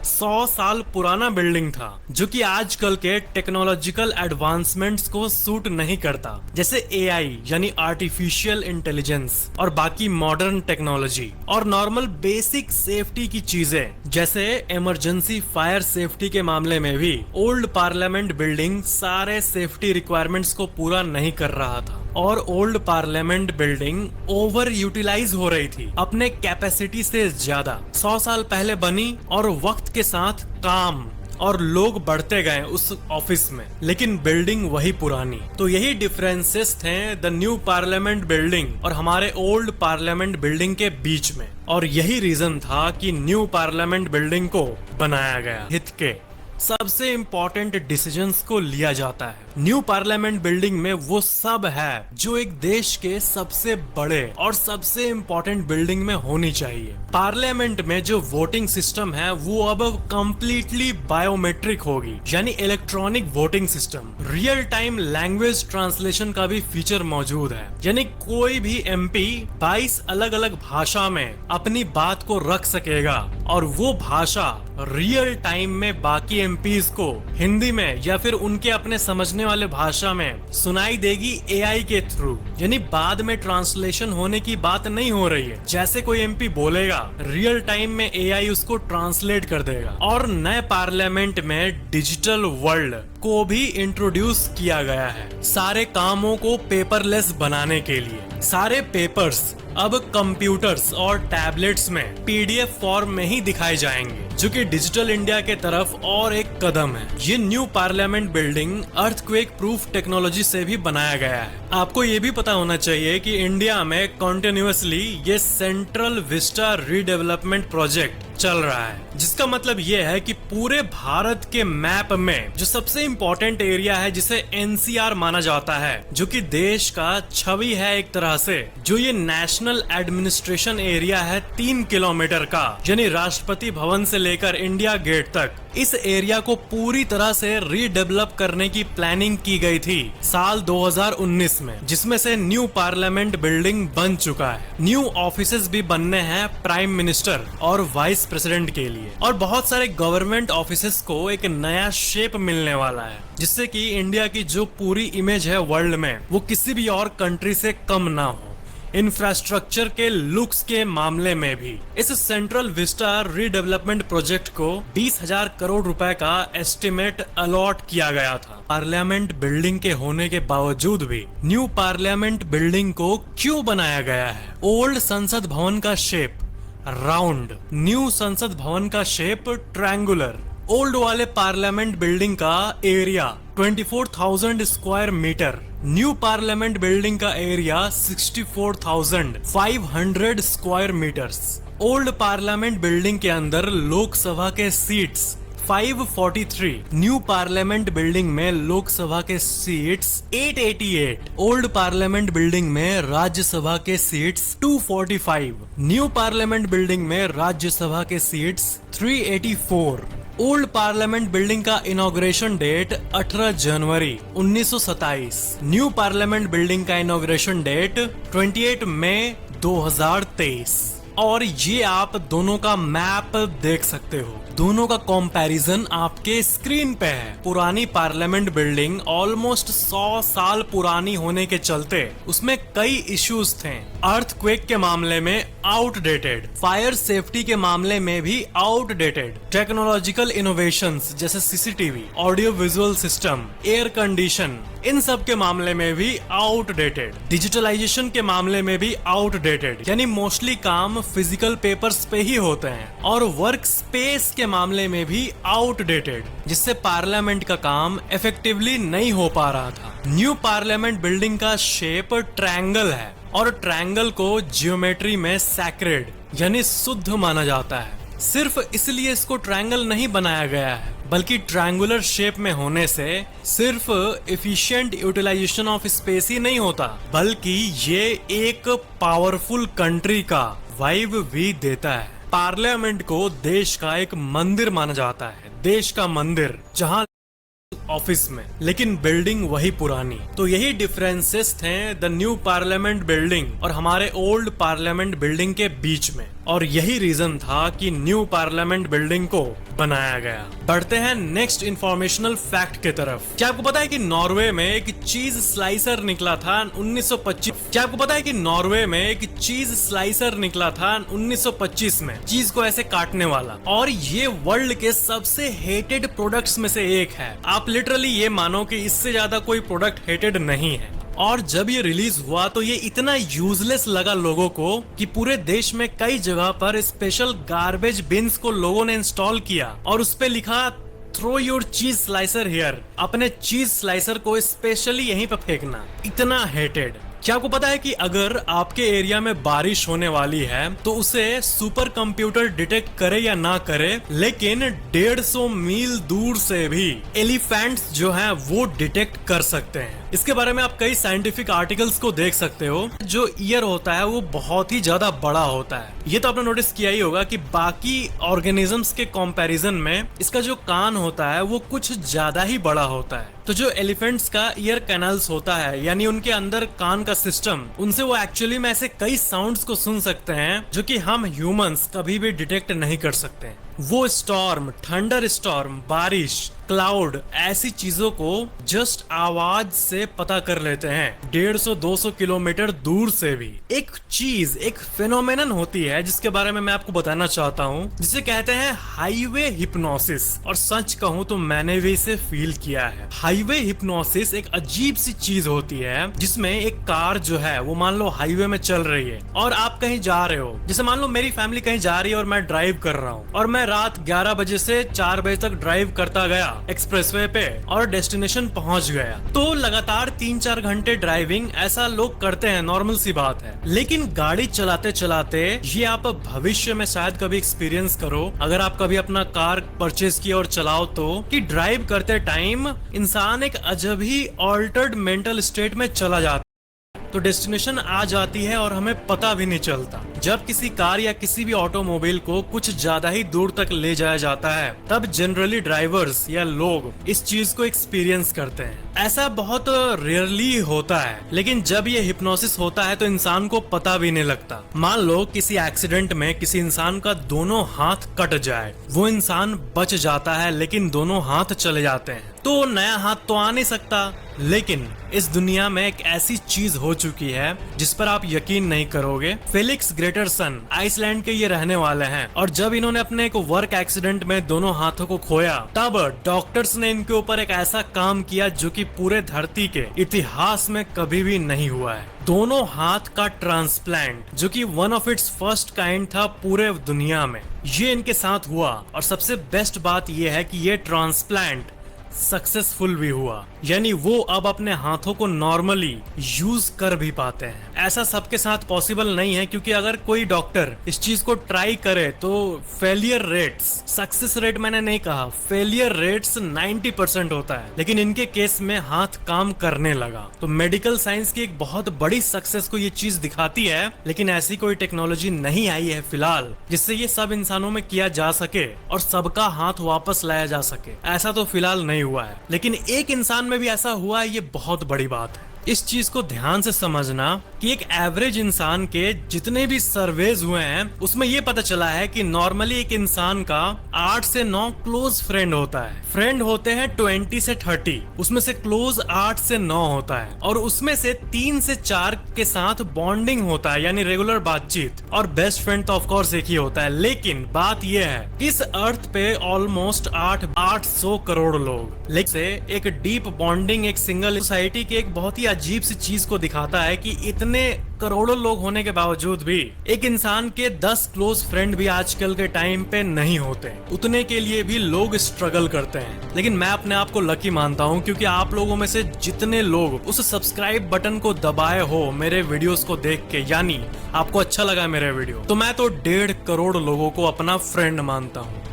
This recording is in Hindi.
100 साल पुराना बिल्डिंग था जो कि आजकल के टेक्नोलॉजिकल एडवांसमेंट्स को सूट नहीं करता, जैसे एआई यानी आर्टिफिशियल इंटेलिजेंस और बाकी मॉडर्न टेक्नोलॉजी और नॉर्मल बेसिक सेफ्टी की चीजें जैसे इमरजेंसी फायर सेफ्टी के मामले में भी ओल्ड पार्लियामेंट बिल्डिंग सारे सेफ्टी रिक्वायरमेंट्स को पूरा नहीं कर रहा था और old parliament building over utilize हो रही थी अपने कैपेसिटी से ज्यादा। 100 साल पहले बनी और वक्त के साथ काम और लोग बढ़ते गए उस ऑफिस में, लेकिन बिल्डिंग वही पुरानी। तो यही डिफरेंसेस थे द न्यू पार्लियामेंट बिल्डिंग और हमारे ओल्ड पार्लियामेंट बिल्डिंग के बीच में, और यही रीजन था कि न्यू पार्लियामेंट बिल्डिंग को बनाया गया हित के सबसे इम्पोर्टेंट डिसीजंस को लिया जाता है। न्यू पार्लियामेंट बिल्डिंग में वो सब है जो एक देश के सबसे बड़े और सबसे इम्पोर्टेंट बिल्डिंग में होनी चाहिए। पार्लियामेंट में जो वोटिंग सिस्टम है वो अब कंप्लीटली बायोमेट्रिक होगी, यानी electronic voting system. Real time language translation का भी फीचर मौजूद है, यानी कोई भी एमपी 22 अलग अलग भाषा में अपनी बात को रख सकेगा और वो भाषा रियल टाइम में बाकी एमपीज को हिंदी में या फिर उनके अपने समझने वाले भाषा में सुनाई देगी एआई के थ्रू। यानी बाद में ट्रांसलेशन होने की बात नहीं हो रही है, जैसे कोई एमपी बोलेगा रियल टाइम में एआई उसको ट्रांसलेट कर देगा। और नए पार्लियामेंट में डिजिटल वर्ल्ड को भी इंट्रोड्यूस किया गया है सारे कामों को पेपरलेस बनाने के लिए। सारे पेपर्स अब कंप्यूटर्स और टैबलेट्स में पीडीएफ फॉर्म में ही दिखाए जाएंगे, जो कि डिजिटल इंडिया के तरफ और एक कदम है। ये new parliament building earthquake proof technology से भी बनाया गया है। आपको ये भी पता होना चाहिए कि इंडिया में कंटिन्यूअसली ये सेंट्रल विस्टा रीडेवलपमेंट प्रोजेक्ट चल रहा है, जिसका मतलब ये है कि पूरे भारत के मैप में जो सबसे इम्पोर्टेंट एरिया है जिसे एनसीआर माना जाता है, जो कि देश का छवि है एक तरह से, जो ये नेशनल एडमिनिस्ट्रेशन एरिया है 3 किलोमीटर का, यानी राष्ट्रपति भवन से लेकर इंडिया गेट तक। इस एरिया को पूरी तरह से रीडेवलप करने की प्लानिंग की गई थी साल 2019 में, जिसमें से न्यू पार्लियामेंट बिल्डिंग बन चुका है। न्यू ऑफिसेज भी बनने हैं प्राइम मिनिस्टर और वाइस प्रेसिडेंट के लिए, और बहुत सारे गवर्नमेंट ऑफिसेज को एक नया शेप मिलने वाला है, जिससे कि इंडिया की जो पूरी इमेज है वर्ल्ड में वो किसी भी और कंट्री से कम ना हो। इंफ्रास्ट्रक्चर के लुक्स के मामले में भी इस सेंट्रल विस्टा रीडेवलपमेंट प्रोजेक्ट को 20,000 करोड़ रुपए का एस्टिमेट अलॉट किया गया था। पार्लियामेंट बिल्डिंग के होने के बावजूद भी न्यू पार्लियामेंट बिल्डिंग को क्यों बनाया गया है? ओल्ड संसद भवन का shape round, new Sansad Bhavan का शेप ट्रायंगुलर। ओल्ड वाले पार्लियामेंट बिल्डिंग का area 24,000 square metre, new parliament building का area 64,500 square metres. Old parliament building के अंदर लोकसभा के सीट्स 543, न्यू पार्लियामेंट बिल्डिंग में लोकसभा के सीट्स 888, ओल्ड पार्लियामेंट बिल्डिंग में राज्यसभा के सीट्स 245, न्यू पार्लियामेंट बिल्डिंग में राज्यसभा के सीट्स 384। ओल्ड पार्लियामेंट बिल्डिंग का इनॉग्रेशन डेट 18 जनवरी 1927, न्यू पार्लियामेंट बिल्डिंग का इनॉग्रेशन डेट 28 मई 2023। और ये आप दोनों का मैप देख सकते हो, दोनों का कंपैरिजन आपके स्क्रीन पे है। पुरानी पार्लियामेंट बिल्डिंग ऑलमोस्ट 100 साल पुरानी होने के चलते उसमें कई इश्यूज थे। अर्थक्वेक के मामले में आउटडेटेड, फायर सेफ्टी के मामले में भी आउटडेटेड, टेक्नोलॉजिकल इनोवेशंस जैसे CCTV, audio visual system, air condition, इन सब के मामले में भी आउटडेटेड, डिजिटलाइजेशन के मामले में भी आउटडेटेड, यानी मोस्टली काम फिजिकल पेपर्स पे ही होते हैं, और वर्क स्पेस के मामले में भी आउटडेटेड, जिससे पार्लियामेंट का काम इफेक्टिवली नहीं हो पा रहा था। न्यू पार्लियामेंट बिल्डिंग का शेप ट्रायंगल है और ट्रायंगल को जियोमेट्री में सैक्रेड यानी शुद्ध माना जाता है। सिर्फ इसलिए इसको ट्रायंगल नहीं बनाया गया है, बल्कि ट्रायंगुलर शेप में होने से सिर्फ एफिशिएंट यूटिलाइजेशन ऑफ स्पेस ही नहीं होता, बल्कि ये एक पावरफुल कंट्री का वाइब भी देता है। पार्लियामेंट को देश का एक मंदिर माना जाता है, देश का मंदिर, जहां ऑफिस में, लेकिन बिल्डिंग वही पुरानी। तो यही डिफरेंसेस थे द न्यू पार्लियामेंट बिल्डिंग और हमारे ओल्ड पार्लियामेंट बिल्डिंग के बीच में। और यही रीजन था कि न्यू पार्लियामेंट बिल्डिंग को बनाया गया। बढ़ते हैं नेक्स्ट इंफॉर्मेशनल फैक्ट की तरफ। क्या आपको पता है कि नॉर्वे में एक चीज स्लाइसर निकला था 1925? क्या आपको पता है कि नॉर्वे में एक चीज स्लाइसर निकला था 1925 में, चीज को ऐसे काटने वाला, और ये वर्ल्ड के सबसे हेटेड प्रोडक्ट्स में से एक है। आप लिटरली ये मानो कि इससे ज्यादा कोई प्रोडक्ट हेटेड नहीं है। और जब ये रिलीज हुआ तो ये इतना यूजलेस लगा लोगों को कि पूरे देश में कई जगह पर स्पेशल गार्बेज बिन्स को लोगों ने इंस्टॉल किया और उस पे लिखा थ्रो योर चीज स्लाइसर हियर, अपने चीज स्लाइसर को स्पेशली यहीं पे फेंकना। इतना हेटेड। क्या आपको पता है कि अगर आपके एरिया में बारिश होने वाली है तो उसे सुपर कंप्यूटर डिटेक्ट करे या ना करे, लेकिन 150 मील दूर से भी एलिफेंट्स जो हैं वो डिटेक्ट कर सकते हैं। इसके बारे में आप कई साइंटिफिक आर्टिकल्स को देख सकते हो। जो ईयर होता है वो बहुत ही ज्यादा बड़ा होता है। ये तो आपने नोटिस किया ही होगा कि बाकी ऑर्गेनिजम्स के कंपैरिजन में इसका जो कान होता है वो कुछ ज्यादा ही बड़ा होता है। तो जो एलिफेंट्स का ईयर कैनल्स होता है, यानी उनके अंदर कान का सिस्टम, उनसे वो एक्चुअली में ऐसे कई साउंड्स को सुन सकते हैं जो कि हम ह्यूमंस कभी भी डिटेक्ट नहीं कर सकते। वो स्टॉर्म, थंडर स्टॉर्म, बारिश, क्लाउड, ऐसी चीजों को जस्ट आवाज से पता कर लेते हैं 150-200 किलोमीटर दूर से भी। एक चीज, एक फेनोमेनन होती है जिसके बारे में मैं आपको बताना चाहता हूँ, जिसे कहते हैं हाईवे हिप्नोसिस। और सच कहूँ तो मैंने भी इसे फील किया है। हाईवे हिप्नोसिस एक अजीब सी चीज होती है जिसमें एक कार जो है वो मान लो हाईवे में चल रही है और आप कहीं जा रहे हो। जैसे मान लो मेरी फैमिली कहीं जा रही है और मैं ड्राइव कर रहा हूँ, और मैं रात 11 बजे से 4 बजे तक ड्राइव करता गया एक्सप्रेसवे पे और डेस्टिनेशन पहुंच गया। तो लगातार 3-4 घंटे ड्राइविंग ऐसा लोग करते हैं, नॉर्मल सी बात है। लेकिन गाड़ी चलाते चलाते ये आप भविष्य में शायद कभी एक्सपीरियंस करो, अगर आप कभी अपना कार परचेज किया और चलाओ तो, कि ड्राइव करते टाइम इंसान एक अजब ही ऑल्टर्ड मेंटल स्टेट में चला जाता, तो डेस्टिनेशन आ जाती है और हमें पता भी नहीं चलता। जब किसी कार या किसी भी ऑटोमोबाइल को कुछ ज्यादा ही दूर तक ले जाया जाता है तब जनरली ड्राइवर्स या लोग इस चीज को एक्सपीरियंस करते हैं। ऐसा बहुत रेयरली होता है, लेकिन जब ये हिप्नोसिस होता है तो इंसान को पता भी नहीं लगता। मान लो किसी एक्सीडेंट में किसी इंसान का दोनों हाथ कट जाए, वो इंसान बच जाता है लेकिन दोनों हाथ चले जाते हैं, तो नया हाथ तो आ नहीं सकता। लेकिन इस दुनिया में एक ऐसी चीज हो चुकी है जिस पर आप यकीन नहीं करोगे। फेलिक्स ग्रेटरसन आइसलैंड के ये रहने वाले हैं, और जब इन्होंने अपने एक वर्क एक्सीडेंट में दोनों हाथों को खोया तब डॉक्टर्स ने इनके ऊपर एक ऐसा काम किया जो कि पूरे धरती के इतिहास में कभी भी नहीं हुआ है। दोनों हाथ का ट्रांसप्लांट, जो कि one of its first kind था पूरे दुनिया में, ये इनके साथ हुआ। और सबसे बेस्ट बात यह है कि ये ट्रांसप्लांट सक्सेसफुल भी हुआ, यानी वो अब अपने हाथों को नॉर्मली यूज कर भी पाते हैं। ऐसा सबके साथ पॉसिबल नहीं है, क्योंकि अगर कोई डॉक्टर इस चीज को ट्राई करे तो फेलियर रेट्स, सक्सेस रेट मैंने नहीं कहा, फेलियर रेट्स 90% होता है। लेकिन इनके केस में हाथ काम करने लगा, तो मेडिकल साइंस की एक बहुत बड़ी सक्सेस को ये चीज दिखाती है। लेकिन ऐसी कोई टेक्नोलॉजी नहीं आई है फिलहाल जिससे ये सब इंसानों में किया जा सके और सबका हाथ वापस लाया जा सके। ऐसा तो फिलहाल नहीं हुआ है, लेकिन एक इंसान में भी ऐसा हुआ है, ये बहुत बड़ी बात है। इस चीज को ध्यान से समझना कि एक एवरेज इंसान के जितने भी सर्वेज हुए हैं उसमें ये पता चला है कि नॉर्मली एक इंसान का 8 से 9 क्लोज फ्रेंड होता है। फ्रेंड होते हैं 20 से 30, उसमें से क्लोज 8 से 9 होता है, और उसमें से 3 से 4 के साथ बॉन्डिंग होता है, यानी रेगुलर बातचीत, और बेस्ट फ्रेंड तो ऑफ कोर्स एक ही होता है। लेकिन बात यह है कि इस अर्थ पे ऑलमोस्ट 800 करोड़ लोग, लेकिन एक डीप बॉन्डिंग एक सिंगल सोसाइटी की एक बहुत ही अजीब सी चीज को दिखाता है कि इतने करोड़ों लोग होने के बावजूद भी एक इंसान के 10 क्लोज फ्रेंड भी आजकल के टाइम पे नहीं होते। उतने के लिए भी लोग स्ट्रगल करते हैं। लेकिन मैं अपने आप को लकी मानता हूं, क्योंकि आप लोगों में से जितने लोग उस सब्सक्राइब बटन को दबाए हो मेरे वीडियोस को देख के, यानी आपको अच्छा लगा मेरा वीडियो, तो मैं तो 1.5 करोड़ लोगों को अपना फ्रेंड मानता हूं।